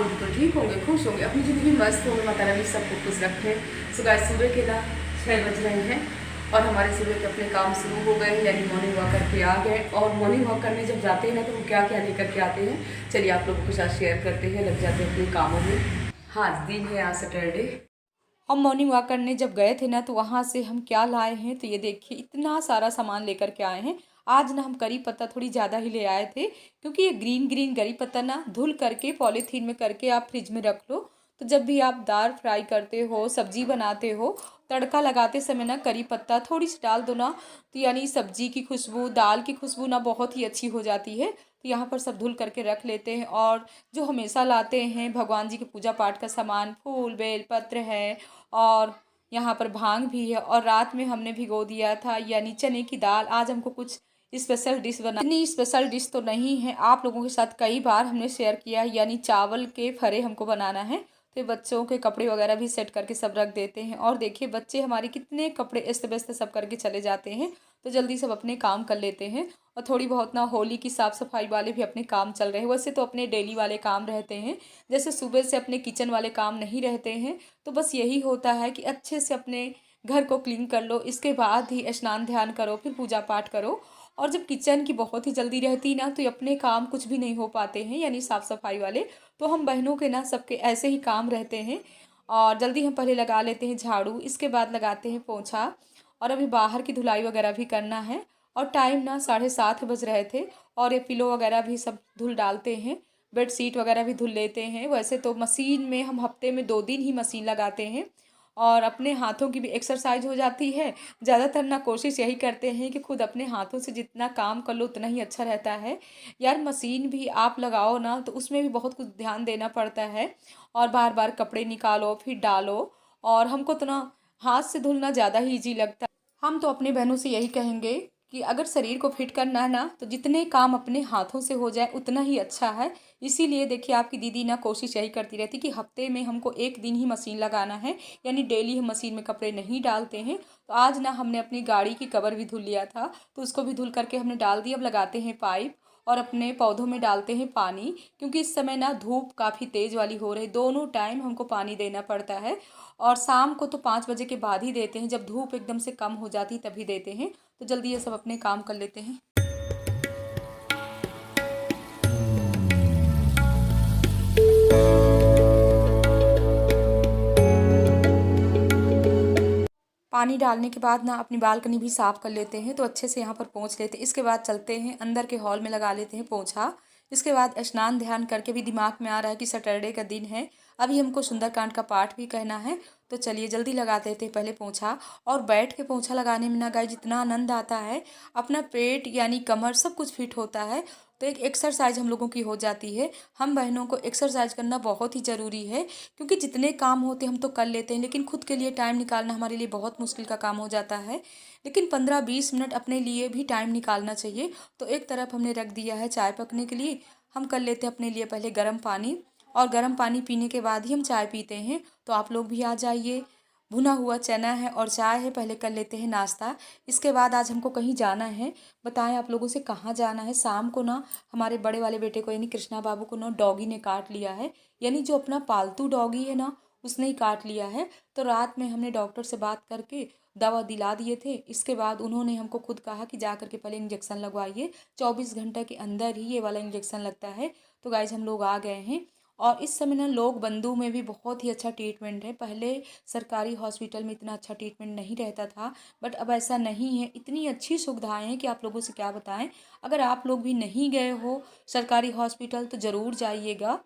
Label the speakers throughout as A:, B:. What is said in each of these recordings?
A: लोग तो ठीक होंगे, खुश होंगे, अपनी ज़िंदगी मस्त होंगे, माता रानी सबको खुश रखे। सो गाइस सुबह के ना 6 बज रहे हैं और हमारे सुबह के अपने काम शुरू हो गए, यानी मॉर्निंग वॉक करके आ गए। और मॉर्निंग वॉक करने जब जाते हैं ना तो वो क्या क्या लेकर के आते हैं, चलिए आप लोगों के साथ शेयर करते हैं, लग जाते हैं अपने कामों में। हाँ, दिन है आज सैटरडे। हम मॉर्निंग वॉक करने जब गए थे ना तो वहाँ से हम क्या लाए हैं, तो ये देखिए इतना सारा सामान लेकर के आए हैं। आज ना हम करी पत्ता थोड़ी ज़्यादा ही ले आए थे, क्योंकि ये ग्रीन ग्रीन करी पत्ता ना धुल करके पॉलीथीन में करके आप फ्रिज में रख लो, तो जब भी आप दाल फ्राई करते हो, सब्जी बनाते हो, तड़का लगाते समय ना करी पत्ता थोड़ी सी डाल दो ना, तो यानी सब्जी की खुशबू, दाल की खुशबू ना बहुत ही अच्छी हो जाती है। तो यहाँ पर सब धुल करके रख लेते हैं। और जो हमेशा लाते हैं भगवान जी के पूजा पाठ का सामान, फूल बेल पत्र है, और यहाँ पर भांग भी है। और रात में हमने भिगो दिया था यानी चने की दाल। आज हमको कुछ स्पेशल डिश बना, इतनी स्पेशल डिश तो नहीं है, आप लोगों के साथ कई बार हमने शेयर किया है, यानी चावल के फरे हमको बनाना है। तो बच्चों के कपड़े वगैरह भी सेट करके सब रख देते हैं। और देखिए बच्चे हमारे कितने कपड़े अस्त व्यस्त सब करके चले जाते हैं, तो जल्दी सब अपने काम कर लेते हैं। और थोड़ी बहुत ना होली की साफ़ सफाई वाले भी अपने काम चल रहे हैं। वैसे तो अपने डेली वाले काम रहते हैं, जैसे सुबह से अपने किचन वाले काम नहीं रहते हैं, तो बस यही होता है कि अच्छे से अपने घर को क्लीन कर लो, इसके बाद ही स्नान ध्यान करो, फिर पूजा पाठ करो। और जब किचन की बहुत ही जल्दी रहती ना तो अपने काम कुछ भी नहीं हो पाते हैं, यानी साफ़ सफाई वाले। तो हम बहनों के ना सबके ऐसे ही काम रहते हैं। और जल्दी हम पहले लगा लेते हैं झाड़ू, इसके बाद लगाते हैं पोंछा। और अभी बाहर की धुलाई वगैरह भी करना है। और टाइम ना 7:30 बज रहे थे। और ये पिलो वगैरह भी सब धुल डालते हैं, बेडशीट वगैरह भी धुल लेते हैं। वैसे तो मशीन में हम हफ्ते में 2 दिन ही मशीन लगाते हैं, और अपने हाथों की भी एक्सरसाइज हो जाती है। ज़्यादातर ना कोशिश यही करते हैं कि खुद अपने हाथों से जितना काम कर लो उतना ही अच्छा रहता है। यार मशीन भी आप लगाओ ना तो उसमें भी बहुत कुछ ध्यान देना पड़ता है, और बार बार कपड़े निकालो फिर डालो। और हमको तो ना हाथ से धुलना ज़्यादा ही ईजी लगता है। हम तो अपनी बहनों से यही कहेंगे कि अगर शरीर को फिट करना है ना तो जितने काम अपने हाथों से हो जाए उतना ही अच्छा है। इसीलिए देखिए आपकी दीदी ना कोशिश यही करती रहती कि हफ्ते में हमको 1 दिन ही मशीन लगाना है, यानी डेली हम मशीन में कपड़े नहीं डालते हैं। तो आज ना हमने अपनी गाड़ी की कवर भी धुल लिया था, तो उसको भी धुल करके हमने डाल दिया। अब लगाते हैं पाइप और अपने पौधों में डालते हैं पानी, क्योंकि इस समय ना धूप काफ़ी तेज़ वाली हो रही है, दोनों टाइम हमको पानी देना पड़ता है। और शाम को तो 5 बजे के बाद ही देते हैं, जब धूप एकदम से कम हो जाती है तभी देते हैं। तो जल्दी ये सब अपने काम कर लेते हैं। पानी डालने के बाद ना अपनी बालकनी भी साफ़ कर लेते हैं, तो अच्छे से यहाँ पर पोंछ लेते हैं। इसके बाद चलते हैं अंदर के हॉल में, लगा लेते हैं पोंछा। इसके बाद स्नान ध्यान करके भी दिमाग में आ रहा है कि सैटरडे का दिन है, अभी हमको सुंदरकांड का पाठ भी कहना है। तो चलिए जल्दी लगा देते हैं पहले पोंछा। और बैठ के पोंछा लगाने में ना गाय जितना आनंद आता है, अपना पेट यानी कमर सब कुछ फिट होता है। तो एक एक्सरसाइज हम लोगों की हो जाती है। हम बहनों को एक्सरसाइज करना बहुत ही ज़रूरी है, क्योंकि जितने काम होते हम तो कर लेते हैं, लेकिन खुद के लिए टाइम निकालना हमारे लिए बहुत मुश्किल का काम हो जाता है। लेकिन 15-20 मिनट अपने लिए भी टाइम निकालना चाहिए। तो एक तरफ हमने रख दिया है चाय पकने के लिए, हम कर लेते हैं अपने लिए पहले गर्म पानी। और गर्म पानी पीने के बाद ही हम चाय पीते हैं। तो आप लोग भी आ जाइए। भुना हुआ चना है और चाय है, पहले कर लेते हैं नाश्ता। इसके बाद आज हमको कहीं जाना है, बताएं आप लोगों से कहाँ जाना है। शाम को ना हमारे बड़े वाले बेटे को यानी कृष्णा बाबू को ना डॉगी ने काट लिया है, यानी जो अपना पालतू डॉगी है ना उसने ही काट लिया है। तो रात में हमने डॉक्टर से बात करके दवा दिला दिए थे। इसके बाद उन्होंने हमको खुद कहा कि जा करके पहले इंजेक्शन लगवाइए, 24 घंटे के अंदर ही ये वाला इंजेक्शन लगता है। तो गाइज हम लोग आ गए हैं। और इस समय ना लोग बंधु में भी बहुत ही अच्छा ट्रीटमेंट है। पहले सरकारी हॉस्पिटल में इतना अच्छा ट्रीटमेंट नहीं रहता था, बट अब ऐसा नहीं है। इतनी अच्छी सुविधाएं हैं कि आप लोगों से क्या बताएं। अगर आप लोग भी नहीं गए हो सरकारी हॉस्पिटल तो ज़रूर जाइएगा,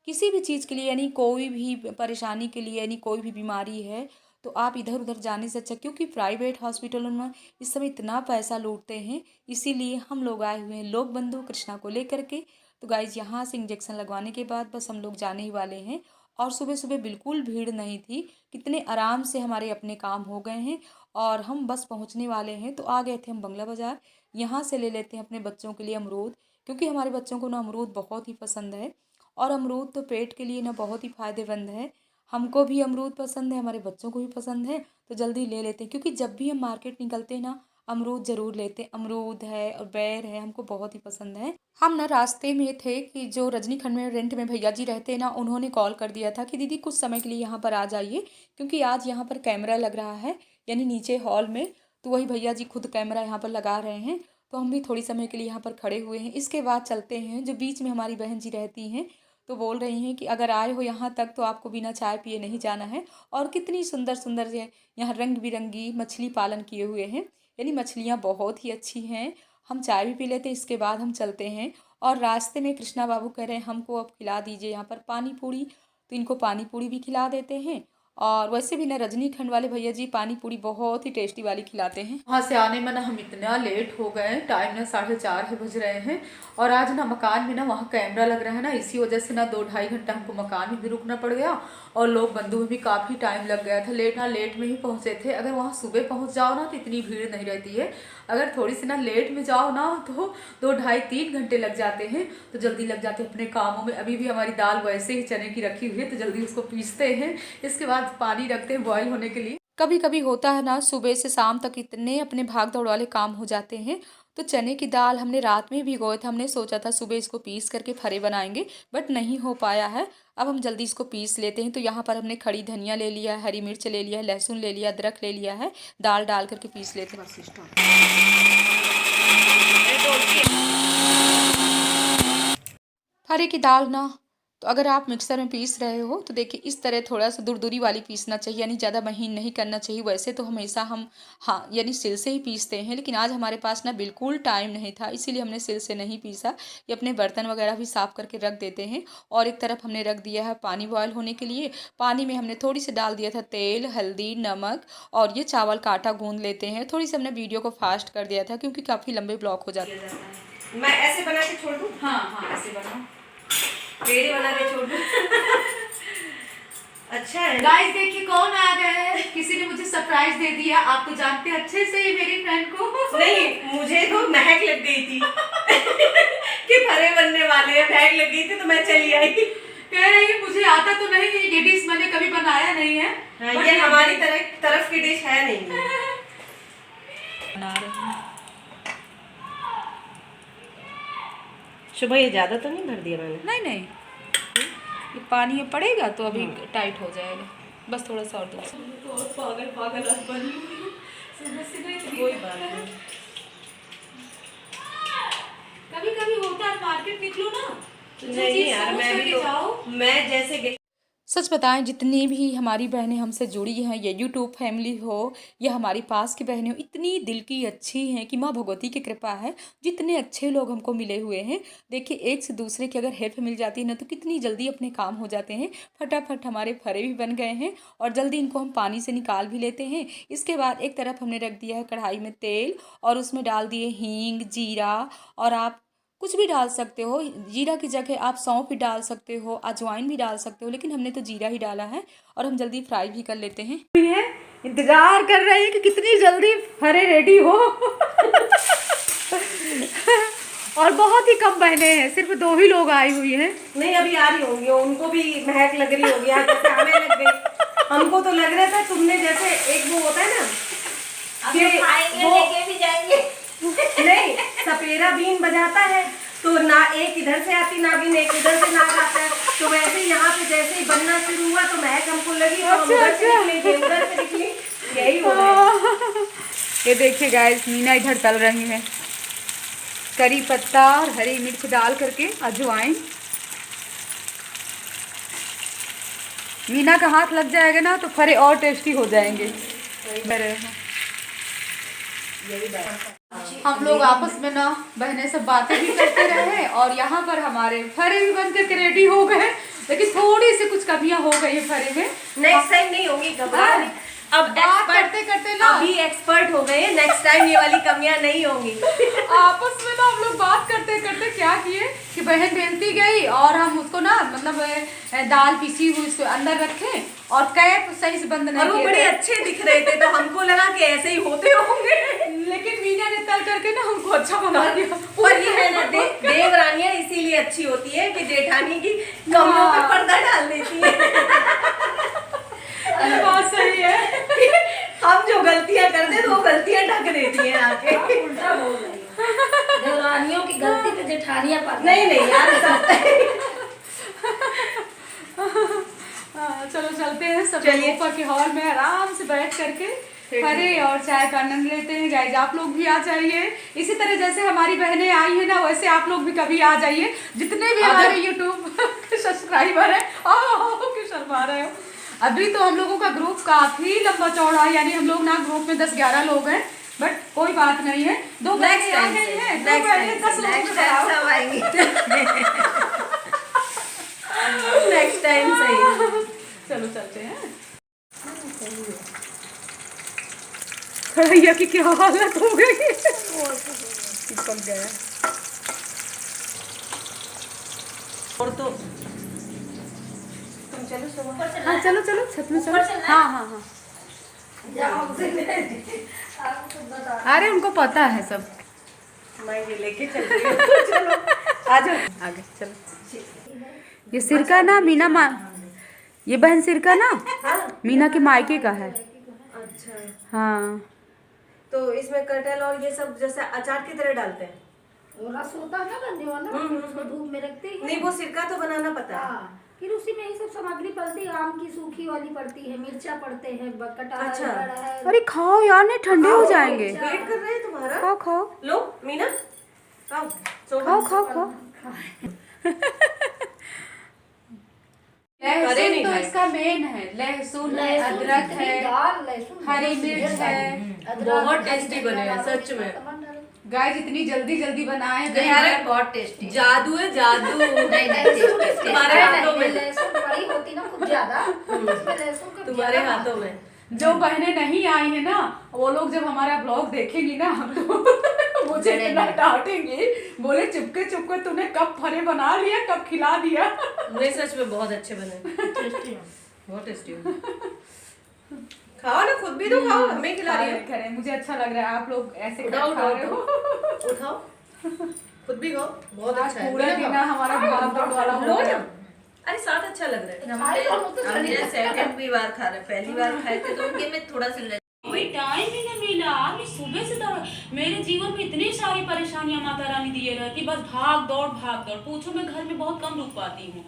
A: किसी भी चीज़ के लिए, यानी कोई भी परेशानी के लिए, यानी कोई भी बीमारी है तो आप इधर उधर जाने से अच्छा, क्योंकि प्राइवेट हॉस्पिटलों में इस समय इतना पैसा लूटते हैं। इसीलिए हम लोग आए हुए हैं लोक बंधु कृष्णा को लेकर के। तो गाइज यहाँ से इंजेक्शन लगवाने के बाद बस हम लोग जाने ही वाले हैं। और सुबह सुबह बिल्कुल भीड़ नहीं थी, कितने आराम से हमारे अपने काम हो गए हैं। और हम बस पहुँचने वाले हैं। तो आ गए थे हम बंगला बाज़ार, यहाँ से ले लेते हैं अपने बच्चों के लिए अमरूद, क्योंकि हमारे बच्चों को ना अमरूद बहुत ही पसंद है। और अमरूद तो पेट के लिए ना बहुत ही फ़ायदेमंद है। हमको भी अमरूद पसंद है, हमारे बच्चों को भी पसंद है। तो जल्दी ले लेते हैं, क्योंकि जब भी हम मार्केट निकलते हैं ना
B: अमरूद ज़रूर लेते हैं। अमरूद है और बेर है, हमको बहुत ही पसंद है। हम ना रास्ते में थे कि जो रजनीखंड में रेंट में भैया जी रहते हैं ना, उन्होंने कॉल कर दिया था कि दीदी कुछ समय के लिए यहाँ पर आ जाइए, क्योंकि आज यहाँ पर कैमरा लग रहा है, यानी नीचे हॉल में। तो वही भैया जी खुद कैमरा यहाँ पर लगा रहे हैं, तो हम भी थोड़ी समय के लिए यहाँ पर खड़े हुए हैं। इसके बाद चलते हैं, जो बीच में हमारी बहन जी रहती हैं तो बोल रही हैं कि अगर आए हो यहाँ तक तो आपको बिना चाय पिए नहीं जाना है। और कितनी सुंदर सुंदर जो है यहाँ रंग बिरंगी मछली पालन किए हुए हैं, यानी मछलियाँ बहुत ही अच्छी हैं। हम चाय भी पी लेते, इसके बाद हम चलते हैं। और रास्ते में कृष्णा बाबू कह रहे हैं हमको अब खिला दीजिए यहाँ पर पानी पूरी, तो इनको पानी पूरी भी खिला देते हैं। और वैसे भी ना रजनीखंड वाले भैया जी पानी पूरी बहुत ही टेस्टी वाली खिलाते हैं।
A: वहाँ से आने में ना हम इतना लेट हो गए, टाइम ना 4:30 बज रहे हैं। और आज ना मकान में ना वहाँ कैमरा लग रहा है ना, इसी वजह से ना 2-2.5 घंटा हमको मकान में भी रुकना पड़ गया। और लोग बंधु में भी काफ़ी टाइम लग गया था, लेट में ही पहुँचे थे। अगर वहाँ सुबह पहुँच जाओ ना तो इतनी भीड़ नहीं रहती है, अगर थोड़ी सी ना लेट में जाओ ना तो 2-2.5-3 घंटे लग जाते हैं। तो जल्दी लग जाते हैं अपने कामों में। अभी भी हमारी दाल वैसे ही चने की रखी हुई है, तो जल्दी उसको पीसते हैं, इसके बाद पानी रखते हैं बॉयल होने के लिए।
B: कभी कभी होता है ना सुबह से शाम तक इतने अपने भाग दौड़ वाले काम हो जाते हैं। तो चने की दाल हमने रात में भिगोए थे, हमने सोचा था सुबह इसको पीस करके फरे बनाएंगे, बट नहीं हो पाया है। अब हम जल्दी इसको पीस लेते हैं। तो यहाँ पर हमने खड़ी धनिया ले लिया है, हरी मिर्च ले लिया है, लहसुन ले लिया, अदरक ले लिया है, दाल डाल करके पीस लेते हैं। फरे की दाल ना, तो अगर आप मिक्सर में पीस रहे हो तो देखिए इस तरह थोड़ा सा दूरदूरी वाली पीसना चाहिए, यानी ज़्यादा महीन नहीं करना चाहिए। वैसे तो हमेशा हम यानी सिल से ही पीसते हैं, लेकिन आज हमारे पास ना बिल्कुल टाइम नहीं था, इसीलिए हमने सिल से नहीं पीसा। ये अपने बर्तन वगैरह भी साफ़ करके रख देते हैं। और एक तरफ हमने रख दिया है पानी बॉयल होने के लिए। पानी में हमने थोड़ी सी डाल दिया था तेल, हल्दी, नमक, और ये चावल का आटा गूँध लेते हैं। थोड़ी सी हमने वीडियो को फास्ट कर दिया था क्योंकि काफ़ी लंबे ब्लॉक हो जाते हैं।
C: मैं ऐसे बना के छोड़ दूँ?
A: हाँ ऐसे बनाओ,
C: पेड़ी बना के छोड़ दूँ। अच्छा है।
A: गाइस देखिए कौन आ गया है, किसी ने मुझे सरप्राइज दे दिया। आप तो जानते हैं अच्छे से ही मेरी फ्रेंड को।
C: नहीं, मुझे तो महक लग गई थी कि फरे बनने वाले हैं, महक लग गई थी तो मैं चली आई।
A: कह रही है मुझे आता तो नहीं है, ये डिश मैंने कभी बनाया नहीं है।
C: ये हमारी तरफ की डिश है नहीं।
B: बना रहे हैं।
C: शुभ ये ज्यादा तो नहीं भर दिया मैंने?
B: नहीं, ये पानी में पड़ेगा तो अभी टाइट हो जाएगा, बस थोड़ा सा और दो।
A: तो पागल बनी
C: कोई बात नहीं।
A: कभी कभी होता है, मार्केट निकलो ना तो
C: नहीं यार, मैं जैसे
B: सच बताएं, जितनी भी हमारी बहनें हमसे जुड़ी हैं, ये यूट्यूब फैमिली हो या हमारी पास की बहनें हो, इतनी दिल की अच्छी हैं कि माँ भगवती की कृपा है। जितने अच्छे लोग हमको मिले हुए हैं, देखिए एक से दूसरे की अगर हेल्प मिल जाती है ना तो कितनी जल्दी अपने काम हो जाते हैं। फटाफट हमारे फरे भी बन गए हैं और जल्दी इनको हम पानी से निकाल भी लेते हैं। इसके बाद एक तरफ हमने रख दिया है कढ़ाई में तेल, और उसमें डाल दिए हींग, जीरा, और आप कुछ भी डाल सकते हो। जीरा की जगह आप सौंफ भी डाल सकते हो, अजवाइन भी डाल सकते हो, लेकिन हमने तो जीरा ही डाला है। और हम जल्दी फ्राई भी कर लेते हैं।
A: इंतजार कर रही है कि कितनी जल्दी फरे रेडी हो। और बहुत ही कम बहनें हैं, सिर्फ 2 ही लोग आई हुई हैं।
C: नहीं, अभी आ रही होंगी, उनको भी महक लग रही होगी, आने लग गई। हमको तो लग रहा था तुमने जैसे एक वो होता है ना कि वो लेके भी जाएंगे। नहीं, सपेरा बीन बजाता है तो ना एक इधर से आती नागिन, एक इधर से नाग आता है, तो वैसे यहाँ पे जैसे ही बनना शुरू हुआ तो महक हमको लगी, तो उधर से निकली, यही हो रहा है।
A: ये देखिए गाइस, मीना इधर तल रही है करी पत्ता और हरी मिर्च डाल करके, अजवाइन। मीना का हाथ लग जाएगा ना तो फरे और टेस्टी हो जाएंगे। हम लोग आपस में ना बहनें सब बातें भी करते रहे, और यहाँ पर हमारे फरे भी बन करके रेडी हो गए, लेकिन थोड़ी सी कुछ कमियां हो गई फरे में।
C: नेक्स्ट टाइम नहीं होगी, घबरा नहीं। अब
A: बात करते करते ना
C: अभी एक्सपर्ट हो गए, नेक्स्ट टाइम ये वाली कमियां नहीं होंगी।
A: आपस में ना हम लोग बात करते करते क्या किए कि बहन बेलती गई और हम उसको ना मतलब दाल पिसी हुई उसको अंदर रखे और कैप सही से बंद नहीं
C: किए। और वो बड़े अच्छे दिख रहे थे, तो हमको लगा कि ऐसे ही होते होंगे,
A: लेकिन मीना ने तल करके ना हमको अच्छा बना दिया।
C: पर ये है ना, देवरानियां इसीलिए अच्छी होती है कि जेठानी की कमियों पे पर्दा डाल देती है।
A: बात सही है।
C: हम जो गलतियां करते हैं तो वो गलतियां ढक देती हैं आके।
D: उल्टा बोल रही हो। देवरानियों की गलती पे जेठानियां पर
C: नहीं यार सब
B: चलो चलते हैं सब
C: चलिए।
B: ऊपर के हॉल में आराम से बैठ करके हरे और चाय का आनंद लेते हैं। गाइस आप लोग भी आ जाइए, इसी तरह जैसे हमारी बहनें आई है ना वैसे आप लोग भी कभी आ जाइए। जितने भी हमारे यूट्यूब सब्सक्राइबर हैं क्यों शर्मा रहे हो। अभी तो हम लोगों का ग्रुप काफी लंबा चौड़ा है, यानी हम लोग ना ग्रुप में 10-11 लोग हैं, बट कोई बात नहीं है। दो बहनें आ गई हैं, दो बहनें 10 लोगों में बढ़ाओ।
C: आएंगी नेक्स्ट टाइम सही।
B: चलो चलते हैं। भैया की क्या हालत हो गई, चिपक गया।
C: और तो
D: तुम चलो सुबह
B: हाँ चलो चलो छत में चलो। हाँ हाँ हाँ अरे उनको पता है सब।
C: मैं ये लेके चल रही हूँ। चलो आ जाओ
B: आगे चलो। ये सिरका ना मीना ये बहन सिरका ना मीना के मायके का है।
C: अच्छा
B: हाँ
C: तो इसमें कटहल और ये सब जैसे अचार की तरह डालते हैं।
D: वो रस होता है ना गंदे वाला, उसको धूप में रखते हैं।
C: नहीं वो सिरका तो बनाना पता है।
D: हाँ, फिर उसी में ये सब सामग्री पड़ती है। आम की सूखी वाली पड़ती है, मिर्चा पड़ते हैं, कटहल
C: अच्छा।
D: है।
B: अरे खाओ यार, नहीं ठंडे हो जाएंगे।
C: वेट कर रहे हैं तुम्हारा।
B: खाओ खाओ
C: लो मीना खाओ
B: खाओ खाओ खाओ। लहसुन तो इसका मेन है, लहसुन है, अदरक है,
D: दाल लहसुन
B: हरी मिर्च है।
C: बहुत टेस्टी बने हैं सच में।
B: गाइस इतनी जल्दी जल्दी बनाए
C: यार
D: बहुत टेस्टी।
C: जादू है जादू। तुम्हारे हाथों में,
D: लहसुन बड़ी होती ना कुछ ज्यादा, इसमें लहसुन का
C: तुम्हारे हाथों में।
B: जो बहनें नहीं आई है ना वो लोग जब हमारा ब्लॉग देखेंगी ना तो मुझे इतना डांटेंगी, बोले चुपके चुपके तूने कब फरे बना लिया, कब खिला दिया।
C: नहीं सच में बहुत अच्छे बने,
D: टेस्टी है।
C: बहुत टेस्टी हो। खाओ ना, खुद भी तो खाओ, हमें खिला रही हो।
B: खैर मुझे अच्छा लग रहा है, आप लोग ऐसे
C: उठाओ
B: खा रहे हो।
C: उठाओ खुद भी खाओ, बहुत
B: आज
C: अच्छा है।
B: पूरा दिन ना हमारा भाग दौड़ वाला हो
C: लो
B: गया।
C: ना, अरे साथ अच्छा लग रहा है।
D: हमने
C: सेकंड भी बार खा रहे, पहली बार खाए थे तो उनके में थोड़ा सा
E: कोई टाइम ही नहीं मिला। मैं सुबह से दौड़, मेरे जीवन में इतनी सारी परेशानियां माता रानी दिए रहती, बस भाग दौड़ पूछो। मैं घर में बहुत कम रुक पाती हूँ,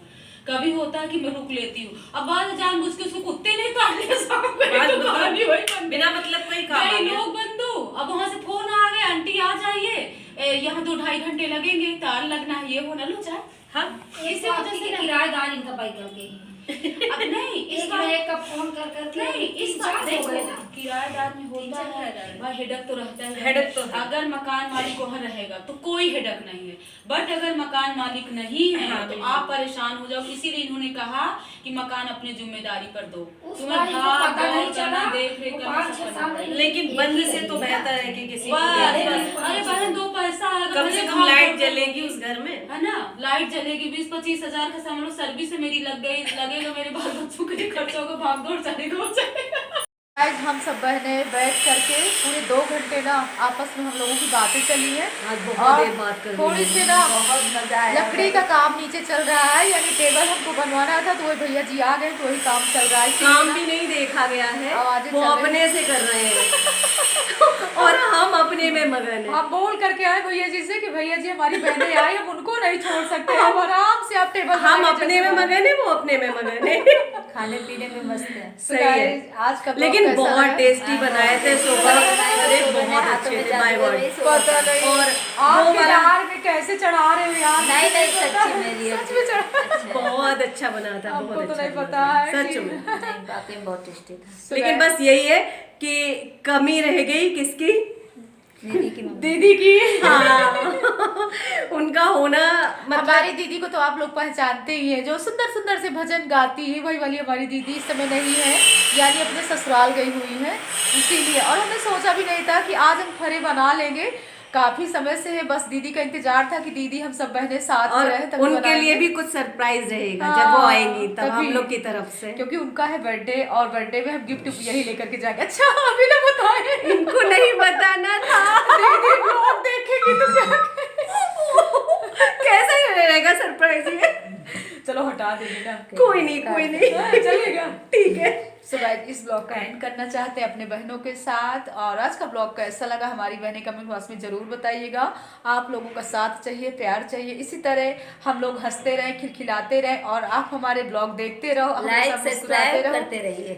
E: कभी होता है कि मैं रुक लेती हूँ। अब बाद जानबूझ के उसको कुत्ते नहीं काट लिया,
C: बिना मतलब कोई काम
E: लोग बंदो। अब वहाँ से फोन आ गए, आंटी आ जाइए, यहाँ 2-2.5 घंटे लगेंगे, तार लगना है, ये होना, लो चाय। हाँ
D: इसी वजह से किराएदार इनका बाइक कर गई।
E: अब नहीं इस
D: एक एक का फोन कर करके
E: नहीं इस बार
D: हो
E: देखो
D: गए ना।
E: किराएदार में होता है वह हेडक तो रहता है।
C: हेडक तो है।
E: अगर मकान मालिक वहाँ रहेगा तो कोई हेडक नहीं है, बट अगर मकान मालिक नहीं है
C: हाँ,
E: तो
C: बिल्कुल।
E: आप परेशान हो जाओ। इसीलिए इन्होंने कहा कि मकान अपने जिम्मेदारी पर दो,
D: उस
E: तुम्हें
D: बार इनको
E: भाग
D: पता
E: दौड़
D: नहीं
E: करना,
D: चला,
E: देख रेख
D: वो
E: करना
D: 5-6
E: सब
D: साल
E: करना
D: रही।
E: है।
C: लेकिन बंद से तो बेहतर है कि किसी को
E: बस, अरे बहन 2 पैसा आएगा,
C: कम
E: भले
C: से कम
E: भाग
C: लाइट
E: दौड़
C: जलेगी उस घर में।
E: है ना, लाइट जलेगी। 20-25 हजार का समझ लो सर्विस से मेरी लग गई, लगेगा मेरे बाल बच्चों के खर्चों का, भाग दौड़ चलेगा हो जाएगा।
B: आज हम सब बहनें बैठ करके पूरे 2 घंटे ना आपस में हम लोगों की बातें चली है।
C: आज बहुत देर बात कर
B: थोड़ी सी ना लकड़ी का काम नीचे चल रहा है, यानी टेबल हमको बनवाना था तो वही भैया जी आ गए तो वही काम चल रहा है। इसीलिए
C: काम
B: ना
C: भी नहीं देखा गया है,
B: आवाजें
C: वो
B: चल रही
C: अपने से कर रहे हैं और हम अपने में मगन हैं।
B: आप बोल करके आए भैया जी से कि भैया जी हमारी बहनें आई, हम उनको नहीं छोड़ सकते, हम आराम से आप टेबल
C: हम अपने में मगन है, वो अपने में मगन है।
D: खाने पीने में मस्त है।
C: सही है।
B: आज का
C: लेकिन बहुत टेस्टी बनाए थे सोफा, अरे बहुत अच्छे थे, माय गॉड।
B: पता नहीं
C: और
B: आप
C: वो वाला
B: बिहार में कैसे चढ़ा रहे हो यार।
D: नहीं सच्ची मेरी
B: सच में चढ़ा,
C: बहुत अच्छा बना था,
B: हमको
C: बहुत
B: तो
C: अच्छा
B: नहीं
C: बना
B: पता
C: था,
B: है
C: सच
B: कि-
C: में।
D: नहीं वाकई में बहुत टेस्टी था।
C: लेकिन बस यही है कि कमी रह गई किसकी,
D: दीदी की मम्मी।
B: दीदी की।
C: हाँ उनका होना मतलब
B: हमारी दीदी को तो आप लोग पहचानते ही हैं, जो सुंदर सुंदर से भजन गाती है, वही वाली हमारी दीदी इस समय नहीं है, यानी अपने ससुराल गई हुई है, इसीलिए। और हमने सोचा भी नहीं था कि आज हम फरे बना लेंगे, काफी समय से है, बस दीदी का इंतजार था कि दीदी हम सब बहनें साथ में
C: और
B: रहे तभी
C: उनके
B: बनाएंगे।
C: लिए भी कुछ सरप्राइज रहेगा
B: हाँ,
C: जब वो आएंगी तब हम
B: तभी।
C: लोग की तरफ से,
B: क्योंकि उनका है बर्थडे और बर्थडे में हम गिफ्ट यही लेकर के जाएंगे। अच्छा अभी ना बताए,
C: इनको नहीं बताना था।
B: दीदी ब्लॉग देखेगी तो क्या
C: कैसा रहेगा सरप्राइज ये?
B: चलो हटा देंगे ना आपके।
C: कोई नहीं
B: चलेगा।
C: ठीक है।
B: सो गाइस इस ब्लॉग का एंड करना चाहते हैं अपने बहनों के साथ, और आज का ब्लॉग कैसा लगा हमारी बहनें कमेंट बॉक्स में जरूर बताइएगा। आप लोगों का साथ चाहिए, प्यार चाहिए, इसी तरह हम लोग हंसते रहें, खिलखिलाते रहें, और आप हमारे ब्लॉग देखते रहो,
C: लाइक
B: हमेशा मुस्कुराते
C: सब्सक्राइब
B: रहो।
C: करते रहिए।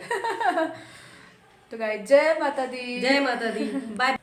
B: तो गाइस जय माता दी।
C: जय माता दी। बाय।